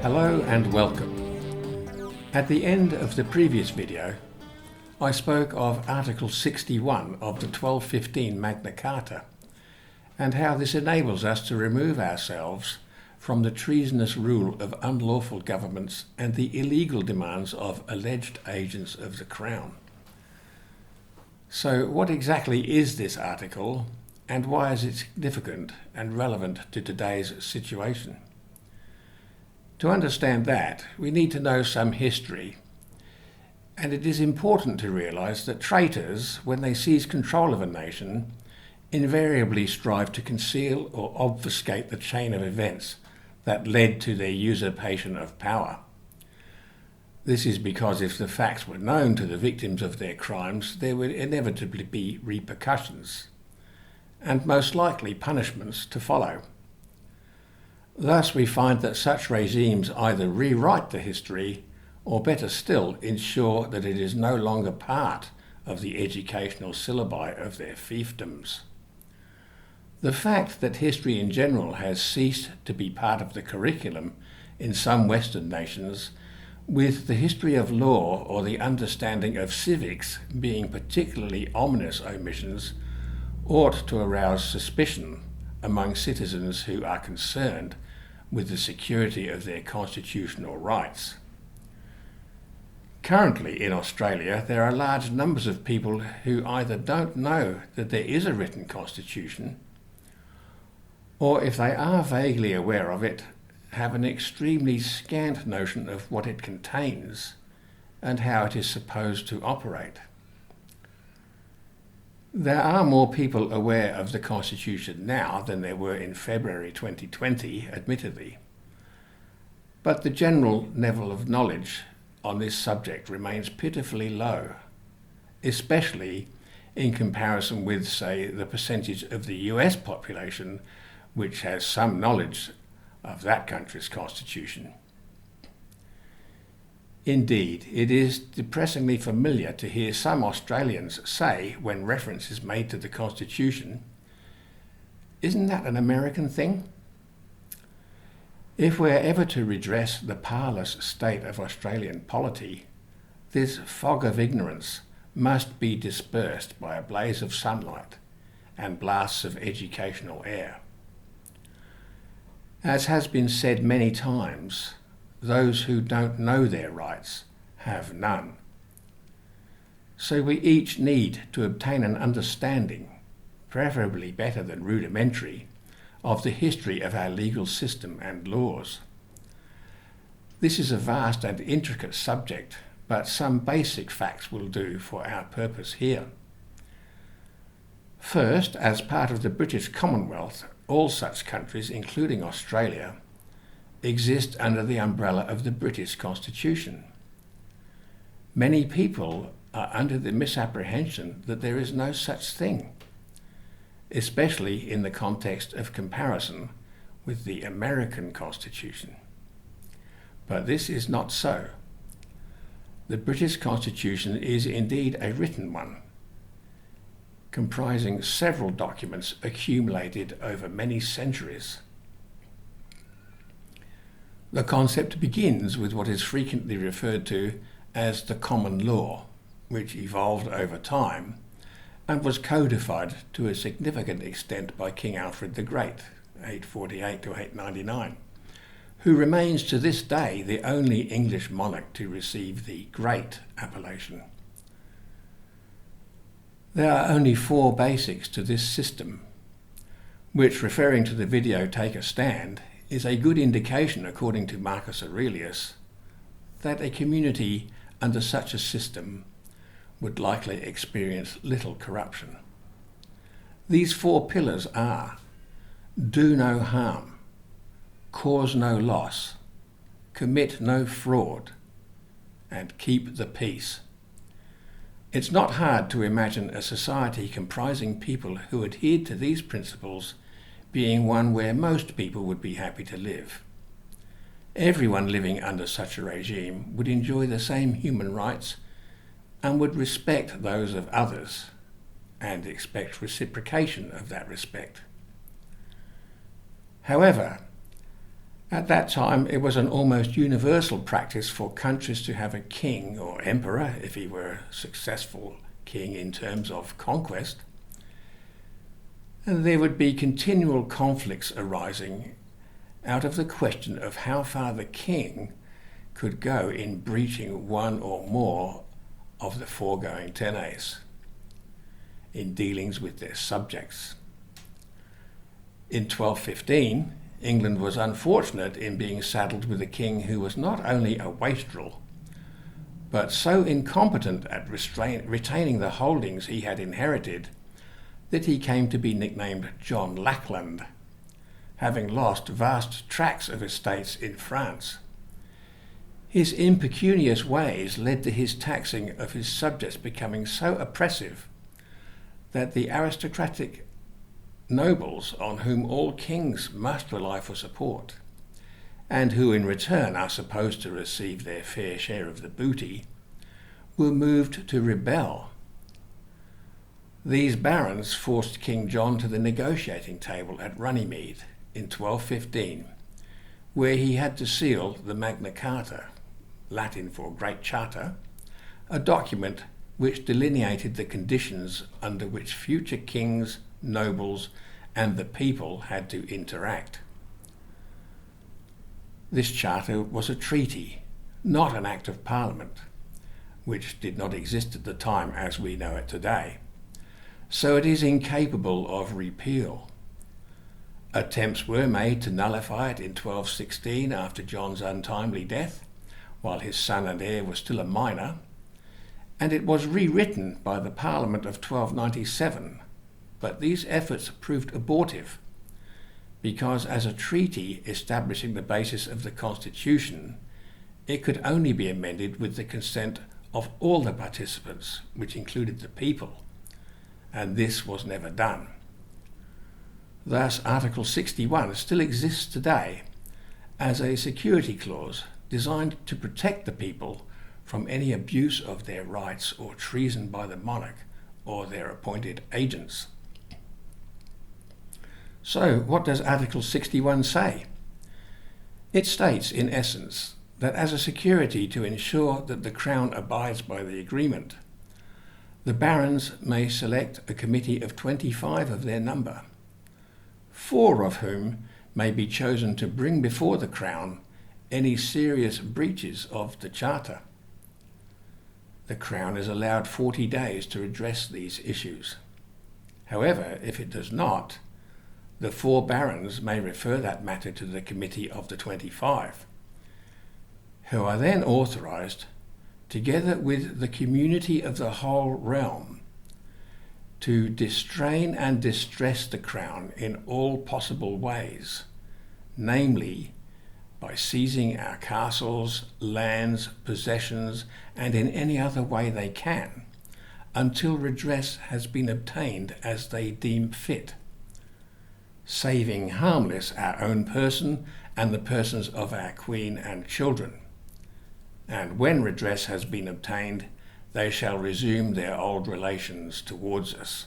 Hello and welcome. At the end of the previous video, I spoke of Article 61 of the 1215 Magna Carta and how this enables us to remove ourselves from the treasonous rule of unlawful governments and the illegal demands of alleged agents of the Crown. So what exactly is this article and why is it significant and relevant to today's situation? To understand that, we need to know some history, and it is important to realise that traitors, when they seize control of a nation, invariably strive to conceal or obfuscate the chain of events that led to their usurpation of power. This is because if the facts were known to the victims of their crimes, there would inevitably be repercussions, and most likely punishments to follow. Thus we find that such regimes either rewrite the history or, better still, ensure that it is no longer part of the educational syllabi of their fiefdoms. The fact that history in general has ceased to be part of the curriculum in some Western nations, with the history of law or the understanding of civics being particularly ominous omissions, ought to arouse suspicion among citizens who are concerned with the security of their constitutional rights. Currently in Australia, there are large numbers of people who either don't know that there is a written constitution, or if they are vaguely aware of it, have an extremely scant notion of what it contains and how it is supposed to operate. There are more people aware of the Constitution now than there were in February 2020, admittedly. But the general level of knowledge on this subject remains pitifully low, especially in comparison with, say, the percentage of the US population which has some knowledge of that country's constitution. Indeed, it is depressingly familiar to hear some Australians say, when reference is made to the Constitution, "Isn't that an American thing?" If we're ever to redress the parlous state of Australian polity, this fog of ignorance must be dispersed by a blaze of sunlight and blasts of educational air. As has been said many times, those who don't know their rights have none. So we each need to obtain an understanding, preferably better than rudimentary, of the history of our legal system and laws. This is a vast and intricate subject, but some basic facts will do for our purpose here. First, as part of the British Commonwealth, all such countries, including Australia, exist under the umbrella of the British Constitution. Many people are under the misapprehension that there is no such thing, especially in the context of comparison with the American Constitution. But this is not so. The British Constitution is indeed a written one, comprising several documents accumulated over many centuries. The concept begins with what is frequently referred to as the common law, which evolved over time and was codified to a significant extent by King Alfred the Great, 848 to 899, who remains to this day the only English monarch to receive the Great appellation. There are only 4 basics to this system, which, referring to the video Take a Stand, is a good indication, according to Marcus Aurelius, that a community under such a system would likely experience little corruption. These 4 pillars are: do no harm, cause no loss, commit no fraud, and keep the peace. It's not hard to imagine a society comprising people who adhered to these principles being one where most people would be happy to live. Everyone living under such a regime would enjoy the same human rights and would respect those of others and expect reciprocation of that respect. However, At that time, it was an almost universal practice for countries to have a king or emperor, if he were a successful king in terms of conquest. And there would be continual conflicts arising out of the question of how far the king could go in breaching one or more of the foregoing tenes in dealings with their subjects. In 1215, England was unfortunate in being saddled with a king who was not only a wastrel, but so incompetent at retaining the holdings he had inherited that he came to be nicknamed John Lackland, having lost vast tracts of estates in France. His impecunious ways led to his taxing of his subjects becoming so oppressive that the aristocratic nobles, on whom all kings must rely for support, and who in return are supposed to receive their fair share of the booty, were moved to rebel. These barons forced King John to the negotiating table at Runnymede in 1215, where he had to seal the Magna Carta, Latin for Great Charter, a document which delineated the conditions under which future kings, nobles, and the people had to interact. This charter was a treaty, not an act of Parliament, which did not exist at the time as we know it today, so it is incapable of repeal. Attempts were made to nullify it in 1216 after John's untimely death, while his son and heir was still a minor, and it was rewritten by the Parliament of 1297, but these efforts proved abortive, because as a treaty establishing the basis of the Constitution, it could only be amended with the consent of all the participants, which included the people, and this was never done. Thus, Article 61 still exists today as a security clause designed to protect the people from any abuse of their rights or treason by the monarch or their appointed agents. So, what does Article 61 say? It states, in essence, that as a security to ensure that the Crown abides by the agreement, the barons may select a committee of 25 of their number, 4 of whom may be chosen to bring before the Crown any serious breaches of the Charter. The Crown is allowed 40 days to address these issues. However, if it does not, the 4 barons may refer that matter to the Committee of the 25, who are then authorised, together with the community of the whole realm, to distrain and distress the Crown in all possible ways, namely by seizing our castles, lands, possessions, and in any other way they can, until redress has been obtained as they deem fit, saving harmless our own person and the persons of our Queen and children. And when redress has been obtained, they shall resume their old relations towards us.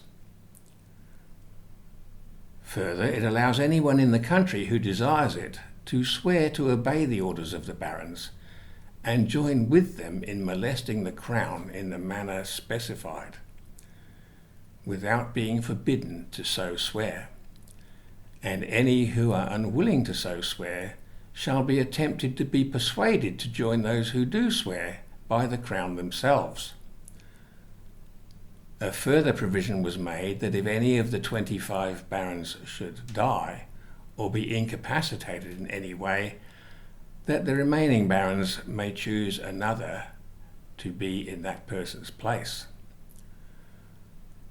Further, it allows anyone in the country who desires it to swear to obey the orders of the barons and join with them in molesting the Crown in the manner specified, without being forbidden to so swear. And any who are unwilling to so swear shall be attempted to be persuaded to join those who do swear by the Crown themselves. A further provision was made that if any of the 25 barons should die or be incapacitated in any way, that the remaining barons may choose another to be in that person's place.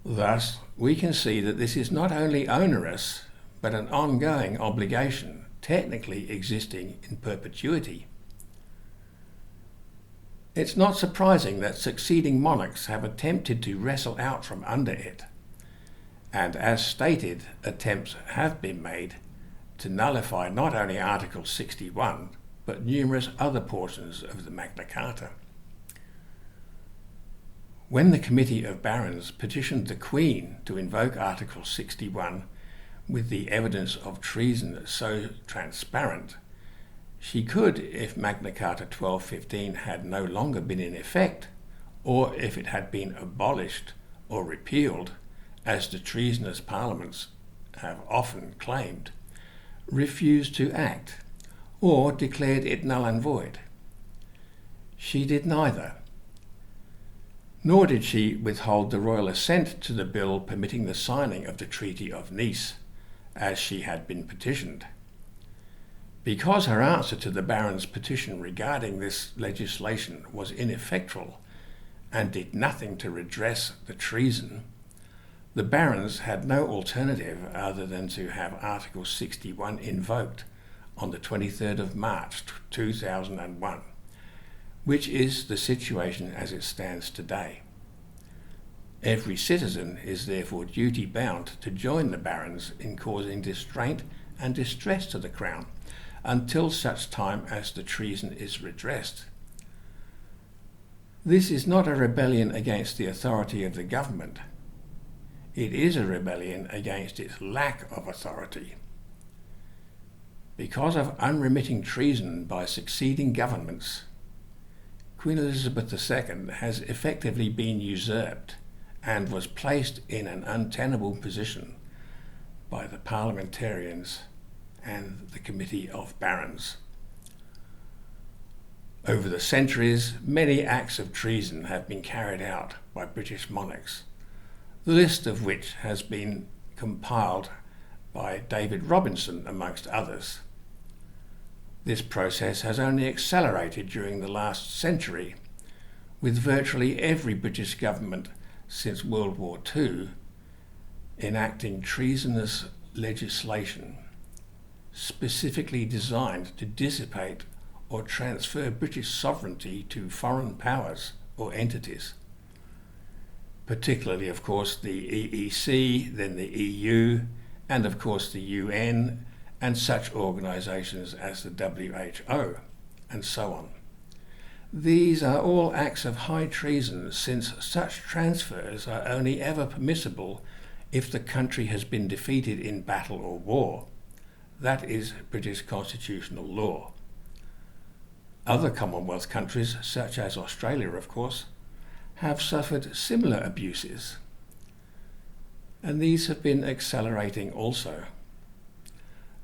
Thus, we can see that this is not only onerous, but an ongoing obligation, technically existing in perpetuity. It's not surprising that succeeding monarchs have attempted to wrestle out from under it, and as stated, attempts have been made to nullify not only Article 61, but numerous other portions of the Magna Carta. When the Committee of Barons petitioned the Queen to invoke Article 61 with the evidence of treason so transparent, She could, if Magna Carta 1215 had no longer been in effect, or if it had been abolished or repealed, as the treasonous parliaments have often claimed, refused to act, or declared it null and void. She did neither. Nor did she withhold the royal assent to the bill permitting the signing of the Treaty of Nice, as she had been petitioned. Because her answer to the barons' petition regarding this legislation was ineffectual and did nothing to redress the treason, the barons had no alternative other than to have Article 61 invoked on the 23rd of March 2001, which is the situation as it stands today. Every citizen is therefore duty-bound to join the barons in causing distraint and distress to the Crown until such time as the treason is redressed. This is not a rebellion against the authority of the government. It is a rebellion against its lack of authority. Because of unremitting treason by succeeding governments, Queen Elizabeth II has effectively been usurped and was placed in an untenable position by the parliamentarians and the Committee of Barons. Over the centuries, many acts of treason have been carried out by British monarchs, the list of which has been compiled by David Robinson, amongst others. This process has only accelerated during the last century, with virtually every British government since World War II enacting treasonous legislation specifically designed to dissipate or transfer British sovereignty to foreign powers or entities, particularly, of course, the EEC, then the EU, and of course the UN, and such organisations as the WHO, and so on. These are all acts of high treason, since such transfers are only ever permissible if the country has been defeated in battle or war. That is British constitutional law. Other Commonwealth countries, such as Australia, of course, have suffered similar abuses, and these have been accelerating also.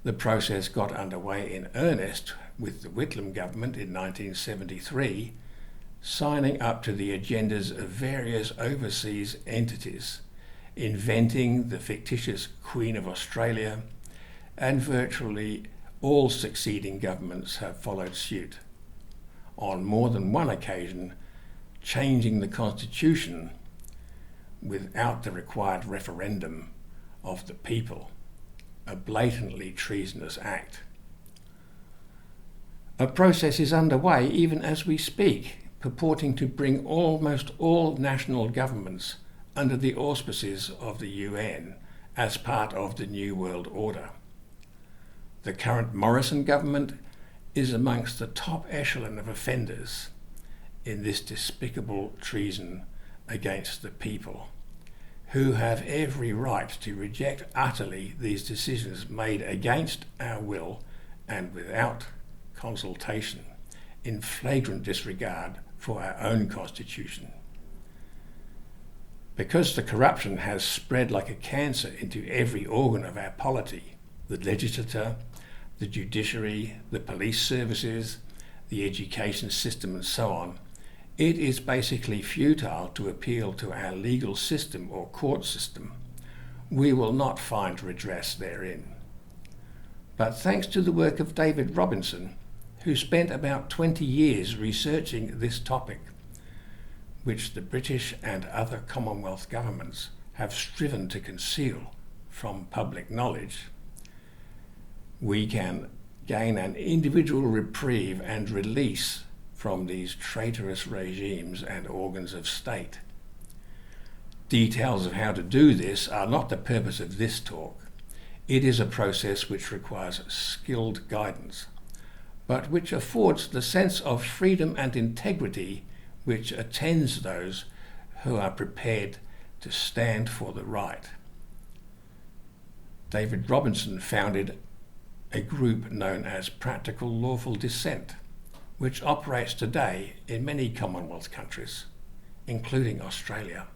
The process got underway in earnest with the Whitlam government in 1973, signing up to the agendas of various overseas entities, inventing the fictitious Queen of Australia, and virtually all succeeding governments have followed suit, on more than one occasion changing the constitution without the required referendum of the people, a blatantly treasonous act. A process is underway even as we speak, purporting to bring almost all national governments under the auspices of the UN as part of the New World Order. The current Morrison government is amongst the top echelon of offenders in this despicable treason against the people, who have every right to reject utterly these decisions made against our will and without consultation, in flagrant disregard for our own constitution. Because the corruption has spread like a cancer into every organ of our polity, the legislature, the judiciary, the police services, the education system, and so on, it is basically futile to appeal to our legal system or court system. We will not find redress therein. But thanks to the work of David Robinson, who spent about 20 years researching this topic, which the British and other Commonwealth governments have striven to conceal from public knowledge, we can gain an individual reprieve and release from these traitorous regimes and organs of state. Details of how to do this are not the purpose of this talk. It is a process which requires skilled guidance, but which affords the sense of freedom and integrity which attends those who are prepared to stand for the right. David Robinson founded a group known as Practical Lawful Dissent, which operates today in many Commonwealth countries, including Australia.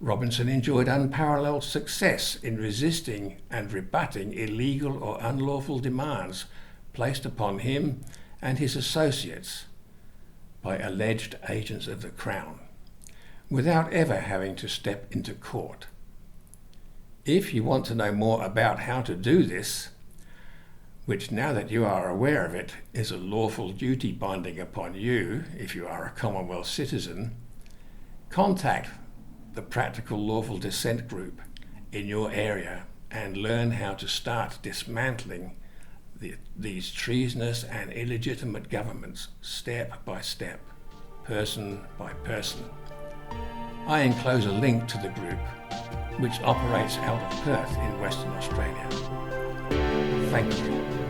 Robinson enjoyed unparalleled success in resisting and rebutting illegal or unlawful demands placed upon him and his associates by alleged agents of the Crown, without ever having to step into court. If you want to know more about how to do this, which now that you are aware of it is a lawful duty binding upon you if you are a Commonwealth citizen, contact the Practical Lawful Dissent group in your area and learn how to start dismantling these treasonous and illegitimate governments step by step, person by person. I enclose a link to the group, which operates out of Perth in Western Australia. Thank you.